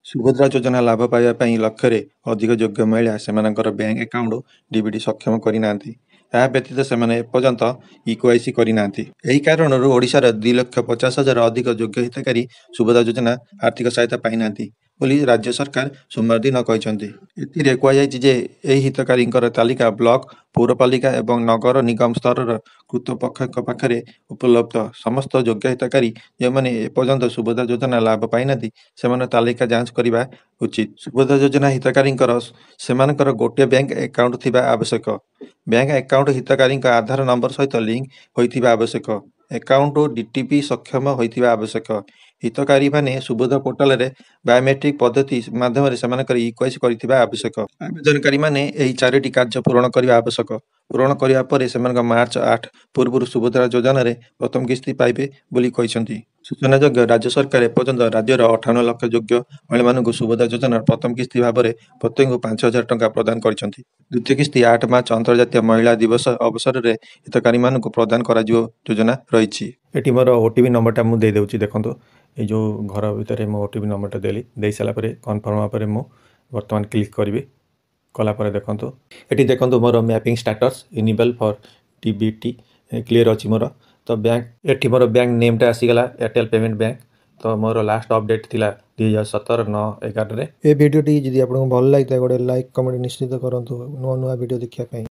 ସୁଭଦ୍ରା ଯୋଜନା ଲାଭ ପାଇବା ପାଇଁ ଲକ୍ଷରେ ଅଧିକ ଯୋଗ୍ୟ ମହିଳା ସେମାନଙ୍କର ବ୍ୟାଙ୍କ ଆକାଉଣ୍ଟ ଡିବିଟି ସକ୍ଷମ କରିନାହାନ୍ତି। ଏହା ବ୍ୟତୀତ ସେମାନେ ଏପର୍ଯ୍ୟନ୍ତ ଇକେୱାଇସି କରିନାହାନ୍ତି। ଏହି କାରଣରୁ ଓଡ଼ିଶାର 2,50,000 ଅଧିକ ଯୋଗ୍ୟ ହିତାଧିକାରୀ ସୁଭଦ୍ରା ଯୋଜନା ଆର୍ଥିକ ସହାୟତା ପାଇନାହାନ୍ତି ବୋଲି ରାଜ୍ୟ ସରକାର ସୋମବାର ଦିନ କହିଛନ୍ତି। ଏଥିରେ କୁହାଯାଇଛି ଯେ ଏହି ହିତାଧିକାରୀଙ୍କର ତାଲିକା ବ୍ଲକ, ପୌରପାଳିକା ଏବଂ ନଗର ନିଗମ ସ୍ତରର କର୍ତ୍ତୃପକ୍ଷଙ୍କ ପାଖରେ ଉପଲବ୍ଧ। ସମସ୍ତ ଯୋଗ୍ୟ ହିତାଧିକାରୀ ଯେଉଁମାନେ ଏପର୍ଯ୍ୟନ୍ତ ସୁଭଦ୍ରା ଯୋଜନା ଲାଭ ପାଇନାହାନ୍ତି ସେମାନଙ୍କ ତାଲିକା ଯାଞ୍ଚ କରିବା ଉଚିତ। ସୁଭଦ୍ରା ଯୋଜନା ହିତାଧିକାରୀଙ୍କର ସେମାନଙ୍କର ଗୋଟିଏ ବ୍ୟାଙ୍କ ଆକାଉଣ୍ଟ ଥିବା ଆବଶ୍ୟକ। ବ୍ୟାଙ୍କ ଆକାଉଣ୍ଟ ହିତାଧିକାରୀଙ୍କ ଆଧାର ନମ୍ବର ସହିତ ଲିଙ୍କ ହୋଇଥିବା ଆବଶ୍ୟକ। ଆକାଉଣ୍ଟ ଡିଟିପି ସକ୍ଷମ ହୋଇଥିବା ଆବଶ୍ୟକ। ହିତାଧିକାରୀମାନେ ସୁଭଦ୍ରା ପୋର୍ଟାଲରେ ବାୟୋମେଟ୍ରିକ ପଦ୍ଧତି ମାଧ୍ୟମରେ ସେମାନଙ୍କର ଇକେୱାଇସି କରିଥିବା ଆବଶ୍ୟକ। ଆବେଦନକାରୀମାନେ ଏହି 4ଟି କାର୍ଯ୍ୟ ପୂରଣ କରିବା ଆବଶ୍ୟକ। ପୂରଣ କରିବା ପରେ ସେମାନଙ୍କ ମାର୍ଚ୍ଚ 8 ପୂର୍ବରୁ ସୁଭଦ୍ରା ଯୋଜନାରେ ପ୍ରଥମ କିସ୍ତି ପାଇବେ ବୋଲି କହିଛନ୍ତି। ସୂଚନାଯୋଗ୍ୟ, ରାଜ୍ୟ ସରକାର ଏପର୍ଯ୍ୟନ୍ତ ରାଜ୍ୟର 58 ଲକ୍ଷ ଯୋଗ୍ୟ ମହିଳାମାନଙ୍କୁ ସୁଭଦ୍ରା ଯୋଜନାର ପ୍ରଥମ କିସ୍ତି ଭାବରେ ପ୍ରତ୍ୟେକଙ୍କୁ 5,000 ଟଙ୍କା ପ୍ରଦାନ କରିଛନ୍ତି। ଦ୍ୱିତୀୟ କିସ୍ତି 8 ମାର୍ଚ୍ଚ ଅନ୍ତର୍ଜାତୀୟ ମହିଳା ଦିବସ ଅବସରରେ ହିତାଧିକାରୀମାନଙ୍କୁ ପ୍ରଦାନ କରାଯିବ ଯୋଜନା ରହିଛି। ଏଠି ମୋର ଓଟିପି ନମ୍ବରଟା ମୁଁ ଦେଇଦେଉଛି। ଦେଖନ୍ତୁ, ଏଇ ଯେଉଁ ଘର ଭିତରେ ମୁଁ ଓଟିପି ନମ୍ବରଟା ଦେଇ ସାରିଲା ପରେ କନଫର୍ମ ହେବା ପରେ ମୁଁ ବର୍ତ୍ତମାନ କ୍ଲିକ୍ କରିବି। କଲା ପରେ ଦେଖନ୍ତୁ, ଏଠି ଦେଖନ୍ତୁ ମୋର mapping status enable for DBT clear ଅଛି ମୋର। ତ ଏଠି ମୋର ବ୍ୟାଙ୍କ ନେମ୍ଟା ଆସିଗଲା ଏୟାରଟେଲ୍ ପେମେଣ୍ଟ ବ୍ୟାଙ୍କ। ତ ମୋର ଲାଷ୍ଟ ଅପଡେଟ୍ ଥିଲା 2017/9/11ରେ। ଏ ଭିଡ଼ିଓଟି ଯଦି ଆପଣଙ୍କୁ ଭଲ ଲାଗିଥାଏ ଗୋଟେ ଲାଇକ୍ କମେଣ୍ଟ ନିଶ୍ଚିତ କରନ୍ତୁ ନୂଆ ନୂଆ ଭିଡ଼ିଓ ଦେଖିବା ପାଇଁ।